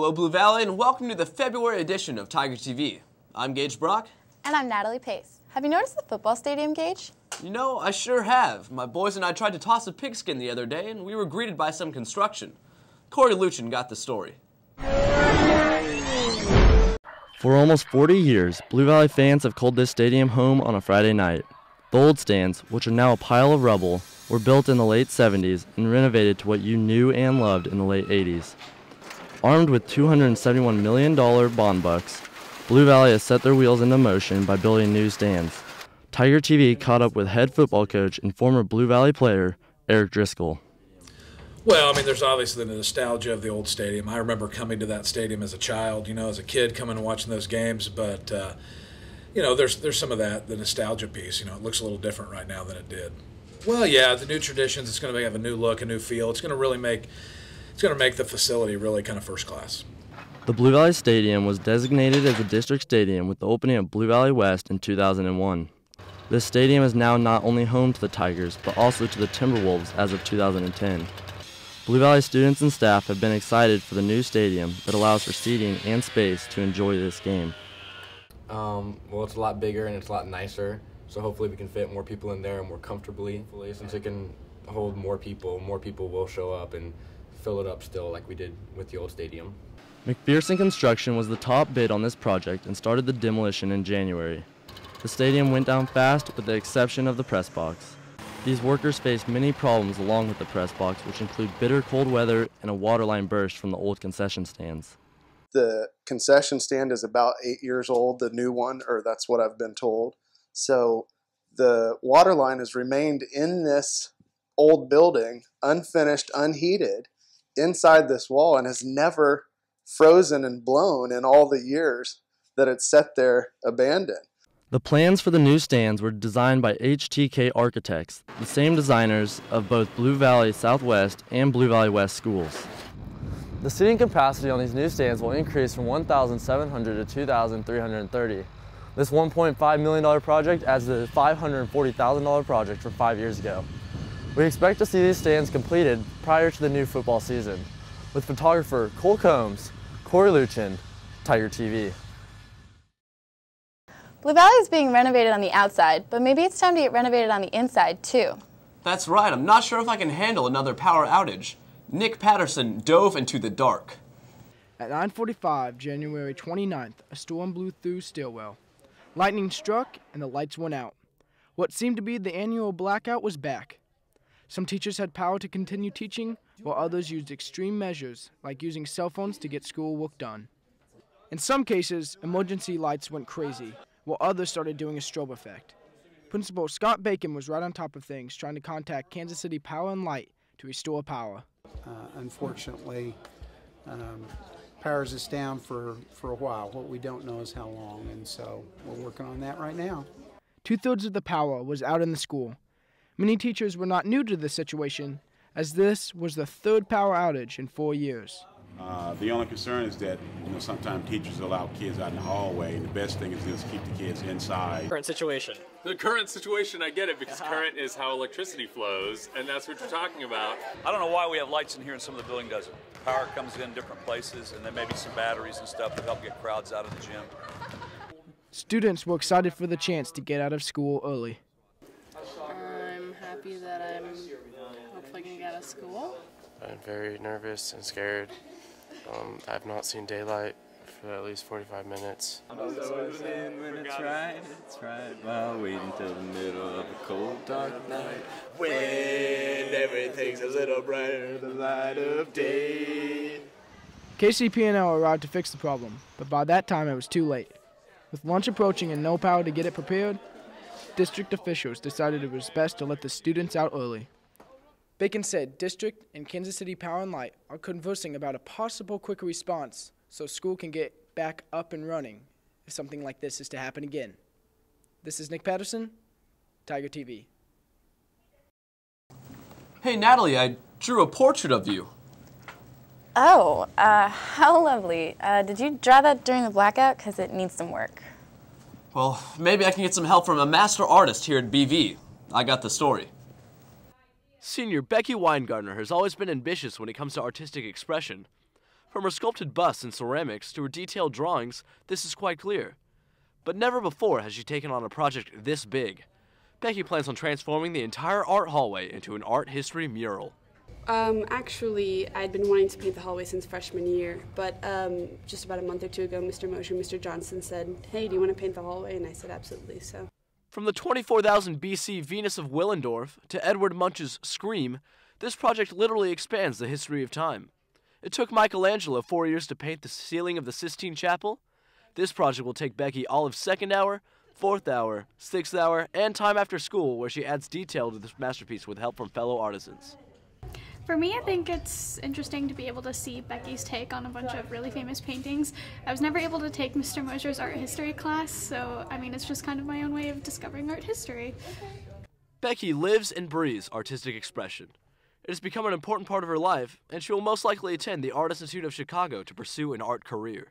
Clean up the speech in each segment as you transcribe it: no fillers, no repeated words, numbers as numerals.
Hello Blue Valley and welcome to the February edition of Tiger TV. I'm Gage Brock. And I'm Natalie Pace. Have you noticed the football stadium, Gage? You know, I sure have. My boys and I tried to toss a pigskin the other day and we were greeted by some construction. Corey Luchin got the story. For almost 40 years, Blue Valley fans have called this stadium home on a Friday night. The old stands, which are now a pile of rubble, were built in the late 70s and renovated to what you knew and loved in the late 80s. Armed with $271 million bond bucks, Blue Valley has set their wheels into motion by building new stands. Tiger TV caught up with head football coach and former Blue Valley player Eric Driscoll. Well, I mean, there's obviously the nostalgia of the old stadium. I remember coming to that stadium as a child, as a kid coming and watching those games. But, there's some of that, the nostalgia piece. It looks a little different right now than it did. Well, yeah, the new traditions, it's going to have a new look, a new feel. It's going to make the facility really kind of first class. The Blue Valley Stadium was designated as a district stadium with the opening of Blue Valley West in 2001. This stadium is now not only home to the Tigers, but also to the Timberwolves as of 2010. Blue Valley students and staff have been excited for the new stadium that allows for seating and space to enjoy this game. Well, it's a lot bigger and it's a lot nicer, so hopefully we can fit more people in there more comfortably. Since it can hold more people will show up and fill it up still like we did with the old stadium. McPherson Construction was the top bid on this project and started the demolition in January. The stadium went down fast with the exception of the press box. These workers faced many problems along with the press box, which include bitter cold weather and a water line burst from the old concession stands. The concession stand is about 8 years old, the new one, or that's what I've been told. So the water line has remained in this old building, unfinished, unheated, inside this wall, and has never frozen and blown in all the years that it's sat there abandoned. The plans for the new stands were designed by HTK Architects, the same designers of both Blue Valley Southwest and Blue Valley West schools. The seating capacity on these new stands will increase from 1,700 to 2,330. This $1.5 million project adds to the $540,000 project from 5 years ago. We expect to see these stands completed prior to the new football season. With photographer Cole Combs, Corey Luchin, Tiger TV. Blue Valley is being renovated on the outside, but maybe it's time to get renovated on the inside too. That's right, I'm not sure if I can handle another power outage. Nick Patterson dove into the dark. At 9:45, January 29th, a storm blew through Stillwell. Lightning struck and the lights went out. What seemed to be the annual blackout was back. Some teachers had power to continue teaching, while others used extreme measures, like using cell phones to get schoolwork done. In some cases, emergency lights went crazy, while others started doing a strobe effect. Principal Scott Bacon was right on top of things, trying to contact Kansas City Power and Light to restore power. Unfortunately, power is down for a while. What we don't know is how long, and so we're working on that right now. 2/3 of the power was out in the school. Many teachers were not new to this situation, as this was the third power outage in 4 years. The only concern is that sometimes teachers allow kids out in the hallway, and the best thing is to just keep the kids inside. Current situation. The current situation, I get it, because current is how electricity flows, and that's what you're talking about. I don't know why we have lights in here and some of the building doesn't. Power comes in different places, and there may be some batteries and stuff that help get crowds out of the gym. Students were excited for the chance to get out of school early. I'm happy that I'm hopefully going to get out of school. I'm very nervous and scared. I've not seen daylight for at least 45 minutes. When it's right, while waiting till the middle of a cold, dark night. When everything's a little brighter than the light of day. KCP&L arrived to fix the problem, but by that time it was too late. With lunch approaching and no power to get it prepared, district officials decided it was best to let the students out early. Bacon said District and Kansas City Power and Light are conversing about a possible quick response so school can get back up and running if something like this is to happen again. This is Nick Patterson, Tiger TV. Hey Natalie, I drew a portrait of you. Oh, how lovely. Did you draw that during the blackout? Because it needs some work. Well, maybe I can get some help from a master artist here at BV. I got the story. Senior Becky Weingartner has always been ambitious when it comes to artistic expression. From her sculpted busts and ceramics to her detailed drawings, this is quite clear. But never before has she taken on a project this big. Becky plans on transforming the entire art hallway into an art history mural. Actually, I'd been wanting to paint the hallway since freshman year, but just about a month or two ago, Mr. Mosher and Mr. Johnson said, "Hey, do you want to paint the hallway?" And I said, absolutely, so. From the 24,000 BC Venus of Willendorf to Edward Munch's Scream, this project literally expands the history of time. It took Michelangelo 4 years to paint the ceiling of the Sistine Chapel. This project will take Becky all of 2nd hour, 4th hour, 6th hour, and time after school, where she adds detail to this masterpiece with help from fellow artisans. For me, I think it's interesting to be able to see Becky's take on a bunch of really famous paintings. I was never able to take Mr. Mosher's art history class, so I mean, it's just kind of my own way of discovering art history. Becky lives and breathes artistic expression. It has become an important part of her life, and she will most likely attend the Art Institute of Chicago to pursue an art career.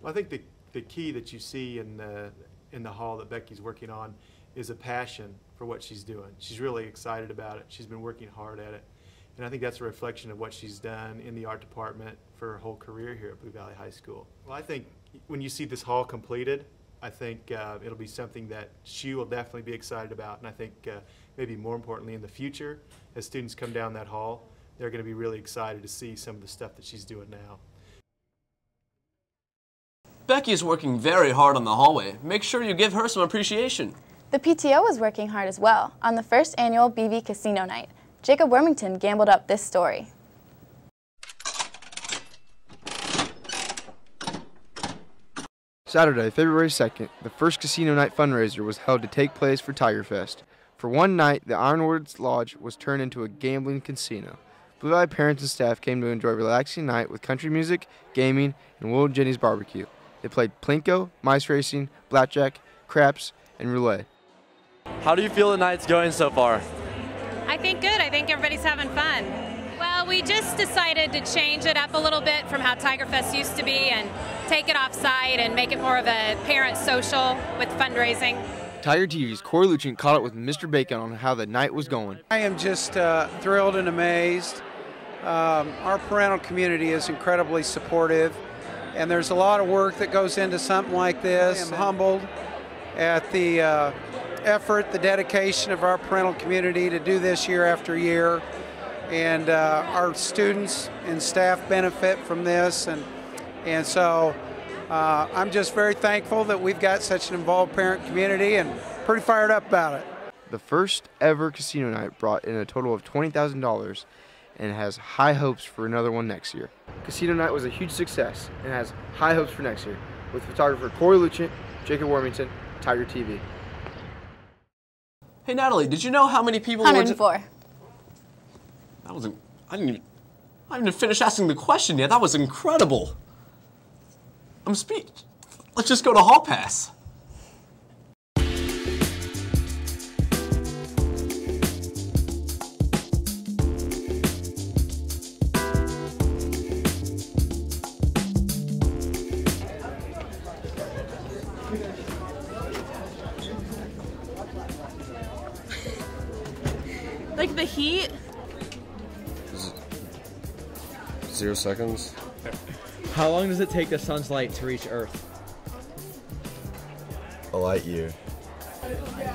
Well, I think the key that you see in the hall that Becky's working on is a passion for what she's doing. She's really excited about it. She's been working hard at it. And I think that's a reflection of what she's done in the art department for her whole career here at Blue Valley High School. Well, I think when you see this hall completed, I think it'll be something that she will definitely be excited about. And I think maybe more importantly in the future, as students come down that hall, they're going to be really excited to see some of the stuff that she's doing now. Becky is working very hard on the hallway. Make sure you give her some appreciation. The PTO was working hard as well on the first annual BV Casino Night. Jacob Wormington gambled up this story. Saturday, February 2nd, the first casino night fundraiser was held to take place for Tiger Fest. For one night, the Ironwoods Lodge was turned into a gambling casino. Blue Valley parents and staff came to enjoy a relaxing night with country music, gaming, and Will and Jenny's barbecue. They played Plinko, mice racing, blackjack, craps, and roulette. How do you feel the night's going so far? I think good. I think everybody's having fun. Well, we just decided to change it up a little bit from how Tiger Fest used to be and take it off-site and make it more of a parent social with fundraising. Tiger TV's Corey Luchin caught up with Mr. Bacon on how the night was going. I am just thrilled and amazed. Our parental community is incredibly supportive, and there's a lot of work that goes into something like this. I am humbled at the effort, the dedication of our parental community to do this year after year, and our students and staff benefit from this, and so I'm just very thankful that we've got such an involved parent community and pretty fired up about it. The first ever casino night brought in a total of $20,000 and has high hopes for another one next year. Casino night was a huge success and has high hopes for next year. With photographer Corey Luchin, Jacob Wormington, Tiger TV. Hey Natalie, did you know how many people 104. That wasn't. I didn't even finish asking the question yet. That was incredible. Let's just go to Hall Pass. Like the heat? 0 seconds. How long does it take the sun's light to reach Earth? A light year.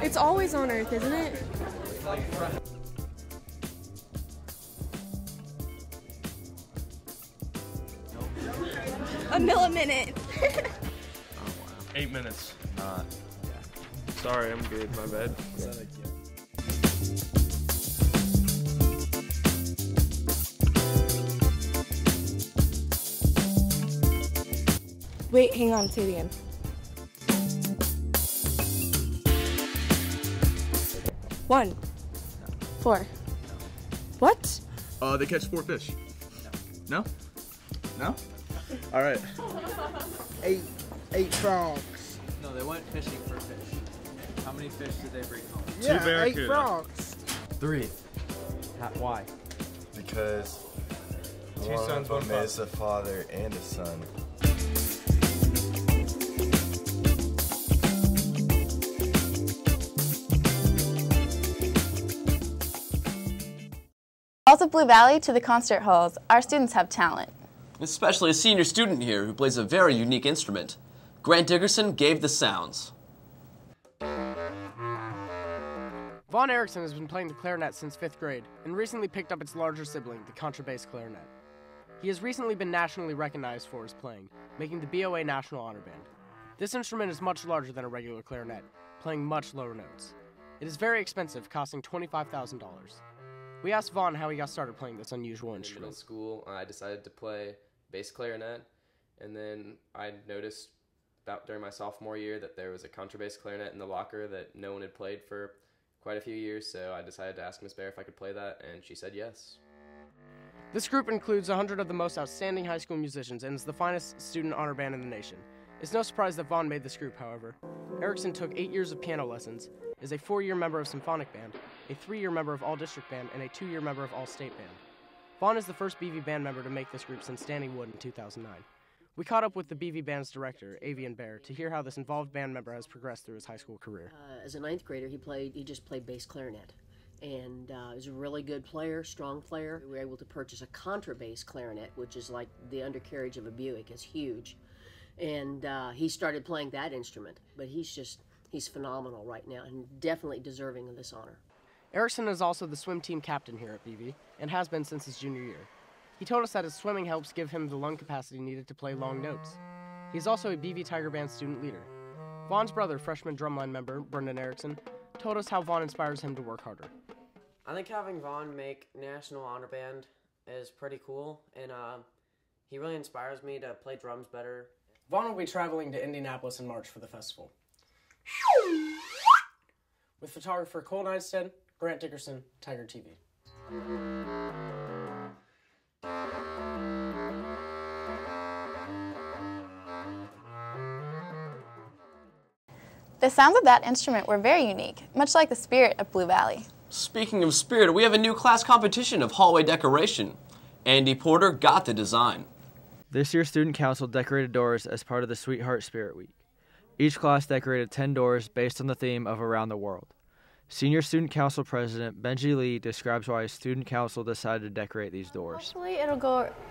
It's always on Earth, isn't it? A milliminute. 8 minutes. Sorry, I'm good. My bad. Wait, hang on, say it again. One. 4. What? They catch 4 fish. No? No? All right. 8 frogs. No, they went fishing for fish. How many fish did they bring home? Yeah, 8 frogs. 3. Why? Because Two one sons, of them one is a father and a son. Halls of Blue Valley to the concert halls, our students have talent. especially a senior student here who plays a very unique instrument. Grant Dickerson gave the sounds. Vaughn Erickson has been playing the clarinet since 5th grade and recently picked up its larger sibling, the contrabass clarinet. He has recently been nationally recognized for his playing, making the BOA National Honor Band. This instrument is much larger than a regular clarinet, playing much lower notes. It is very expensive, costing $25,000. We asked Vaughn how he got started playing this unusual instrument. In middle school, I decided to play bass clarinet, and then I noticed about during my sophomore year that there was a contrabass clarinet in the locker that no one had played for quite a few years, so I decided to ask Miss Bear if I could play that, and she said yes. This group includes 100 of the most outstanding high school musicians and is the finest student honor band in the nation. It's no surprise that Vaughn made this group, however. Erickson took 8 years of piano lessons, is a 4-year member of Symphonic Band, a 3-year member of All District Band, and a 2-year member of All State Band. Vaughn is the first BV Band member to make this group since Danny Wood in 2009. We caught up with the BV Band's director, Avian Bear, to hear how this involved band member has progressed through his high school career. As a 9th grader, he just played bass clarinet. And he was a really good player, strong player. We were able to purchase a contrabass clarinet, which is like the undercarriage of a Buick. It's huge. And he started playing that instrument. But he's phenomenal right now and definitely deserving of this honor. Erickson is also the swim team captain here at BV and has been since his junior year. He told us that his swimming helps give him the lung capacity needed to play long notes. He is also a BV Tiger Band student leader. Vaughn's brother, freshman drumline member Brendan Erickson, told us how Vaughn inspires him to work harder. I think having Vaughn make National Honor Band is pretty cool, and he really inspires me to play drums better. Vaughn will be traveling to Indianapolis in March for the festival. With photographer Cole Neidstead, Grant Dickerson, Tiger TV. The sounds of that instrument were very unique, much like the spirit of Blue Valley. Speaking of spirit, we have a new class competition of hallway decoration. Andy Porter got the design. This year's Student Council decorated doors as part of the Sweetheart Spirit Week. Each class decorated 10 doors based on the theme of Around the World. Senior Student Council President Benji Lee describes why his Student Council decided to decorate these doors. Hopefully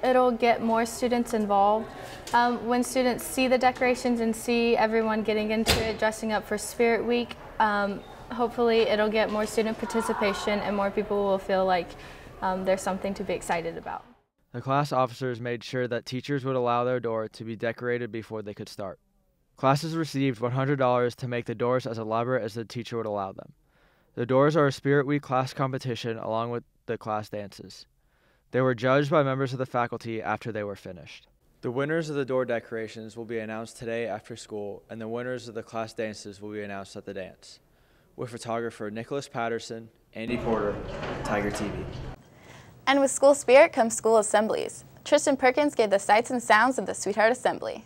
it'll get more students involved. When students see the decorations and see everyone getting into it, dressing up for Spirit Week, hopefully it'll get more student participation and more people will feel like there's something to be excited about. The class officers made sure that teachers would allow their door to be decorated before they could start. Classes received $100 to make the doors as elaborate as the teacher would allow them. The doors are a Spirit Week class competition along with the class dances. They were judged by members of the faculty after they were finished. The winners of the door decorations will be announced today after school, and the winners of the class dances will be announced at the dance. With photographer Nicholas Patterson, Andy Porter, Tiger TV. And with school spirit comes school assemblies. Tristan Perkins gave the sights and sounds of the Sweetheart Assembly.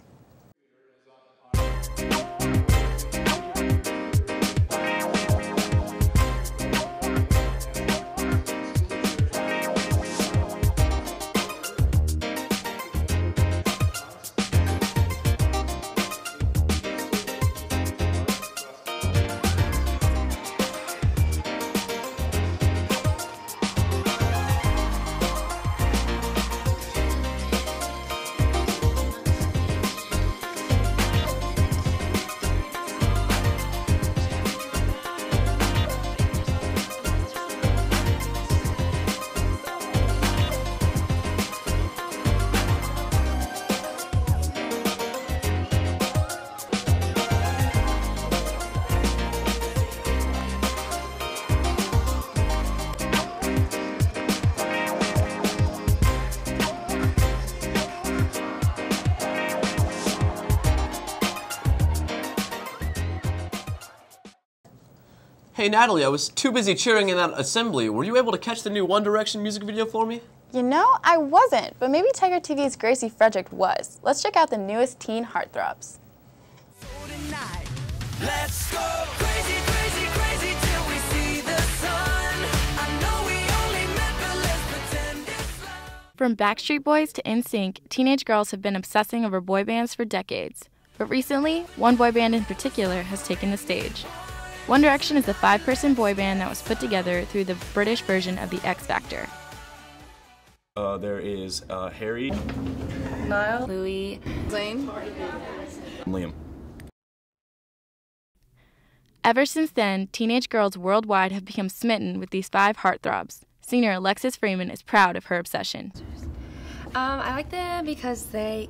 Hey Natalie, I was too busy cheering in that assembly. Were you able to catch the new One Direction music video for me? You know, I wasn't, but maybe Tiger TV's Gracie Frederick was. Let's check out the newest teen heartthrobs. Let's go crazy, crazy, crazy till we see the sun. I know we only met, but let's pretend it's love. From Backstreet Boys to NSYNC, teenage girls have been obsessing over boy bands for decades. But recently, one boy band in particular has taken the stage. One Direction is a 5-person boy band that was put together through the British version of the X Factor. There is Harry. Kyle, Louie, Zane, Liam. Ever since then, teenage girls worldwide have become smitten with these 5 heartthrobs. Senior Alexis Freeman is proud of her obsession. I like them because they're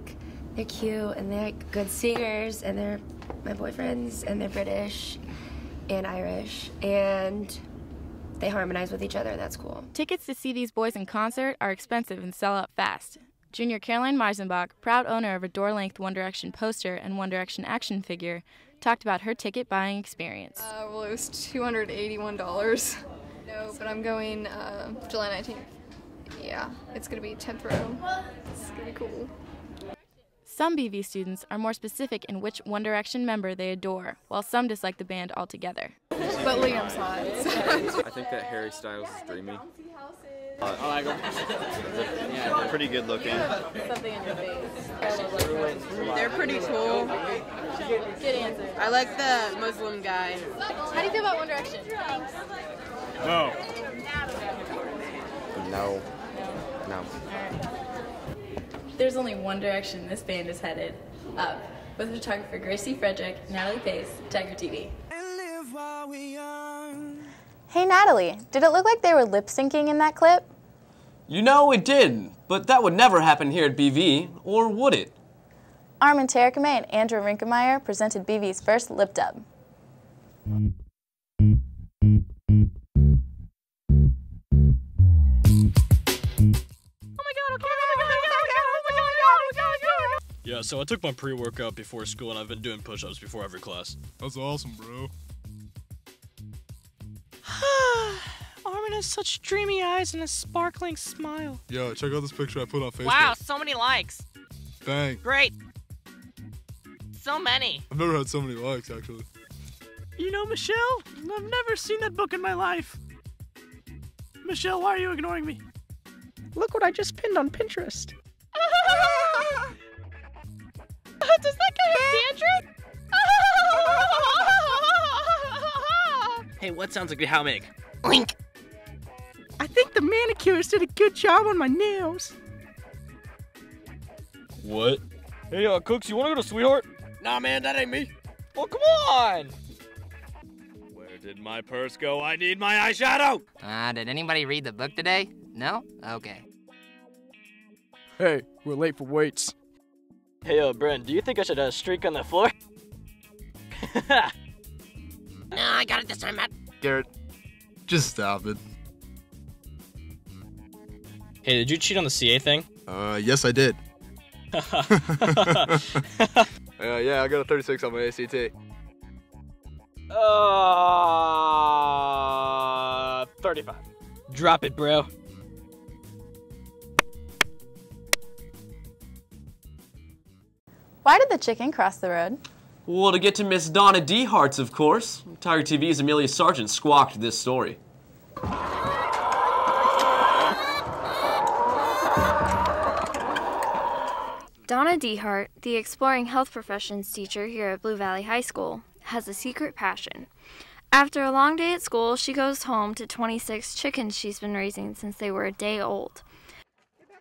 cute and they're good singers and they're my boyfriends and they're British and Irish and they harmonize with each other and that's cool. Tickets to see these boys in concert are expensive and sell out fast. Junior Caroline Meisenbach, proud owner of a door-length One Direction poster and One Direction action figure, talked about her ticket buying experience. Well, it was $281. No, but I'm going July 19th. Yeah, it's going to be 10th row. It's going to be cool. Some BV students are more specific in which One Direction member they adore, while some dislike the band altogether. But Liam's hot. I think that Harry Styles is dreamy. I like them. Yeah, they're pretty good looking. Something in your face. They're pretty cool. Good answer. I like the Muslim guy. How do you feel about One Direction? No. No. No. There's only one direction this band is headed, up, with photographer Gracie Frederick, Natalie Pace, Tiger TV. Hey Natalie, did it look like they were lip syncing in that clip? You know, it did, but that would never happen here at BV, or would it? Armin Terekame and Andrew Rinkemeyer presented BV's first lip dub. Yeah, so I took my pre-workout before school and I've been doing push-ups before every class. That's awesome, bro. Armin has such dreamy eyes and a sparkling smile. Yo, check out this picture I put on Facebook. Wow, so many likes. Dang. Great. So many. I've never had so many likes, actually. You know, Michelle, I've never seen that book in my life. Michelle, why are you ignoring me? Look what I just pinned on Pinterest. Does that guy have dandruff? Hey, what sounds like a how make? Link. I think the manicurist did a good job on my nails. What? Hey, Cooks, you wanna go to Sweetheart? Nah, man, that ain't me. Well, come on! Where did my purse go? I need my eyeshadow! Did anybody read the book today? No? Okay. Hey, we're late for weights. Hey, Bren, do you think I should streak on the floor? No, I got it this time, Matt. Garrett, just stop it. Hey, did you cheat on the CA thing? Yes, I did. Yeah, I got a 36 on my ACT. 35. Drop it, bro. Why did the chicken cross the road? Well, to get to Miss Donna D. Hart's, of course. Tiger TV's Amelia Sargent squawked this story. Donna Dehart, the exploring health professions teacher here at Blue Valley High School, has a secret passion. After a long day at school, she goes home to 26 chickens she's been raising since they were a day old.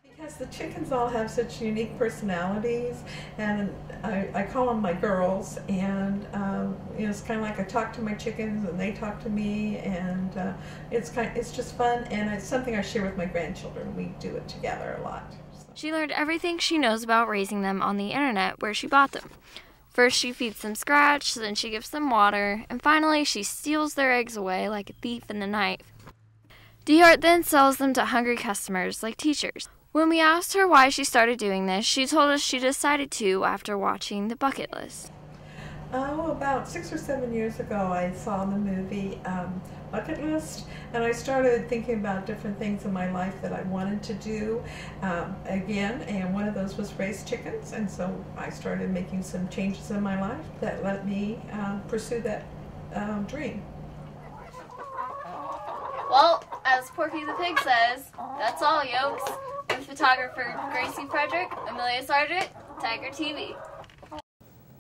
Because the chickens all have such unique personalities, and I call them my girls, and it's kind of like I talk to my chickens and they talk to me, and it's just fun, and it's something I share with my grandchildren. We do it together a lot. She learned everything she knows about raising them on the internet where she bought them. First she feeds them scratch, then she gives them water, and finally she steals their eggs away like a thief in the night. Dehart then sells them to hungry customers like teachers. When we asked her why she started doing this, she told us she decided to after watching The Bucket List. About 6 or 7 years ago, I saw the movie Bucket List, and I started thinking about different things in my life that I wanted to do again, and one of those was raise chickens, and so I started making some changes in my life that let me pursue that dream. Well, as Porky the Pig says, that's all, yokes. With photographer Gracie Frederick, Amelia Sargent, Tiger TV.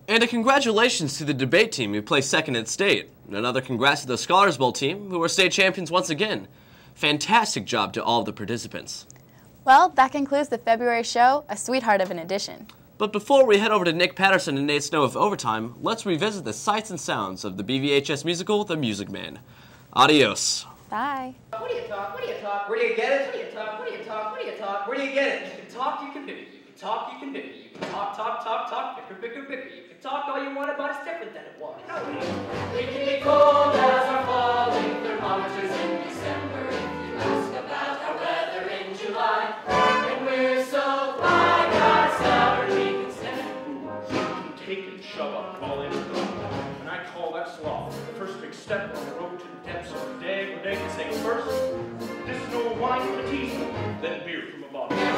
And a congratulations to the debate team who placed second at state. And another congrats to the Scholars Bowl team who were state champions once again. Fantastic job to all of the participants. Well, that concludes the February show, a sweetheart of an edition. But before we head over to Nick Patterson and Nate Snow of Overtime, let's revisit the sights and sounds of the BVHS musical, The Music Man. Adios. Bye. What do you talk? What do you talk? Where do you get it? What do you talk? What do you talk? What do you talk? Where do you get it? You can talk, you can bicker. You can talk, you can bicker. You can talk, bicker, bicker, bicker. You can talk all you want, but it's different than it was. It can be cold as our falling thermometers in December. If you ask about our weather in July, and we're so fly, God stubbornly can stand it. You can take and shove a ball in the ground, and I call that sloth. The first big step on the road to the depths of the day, where they can say first, this no wine for tea, then beer from a bottle.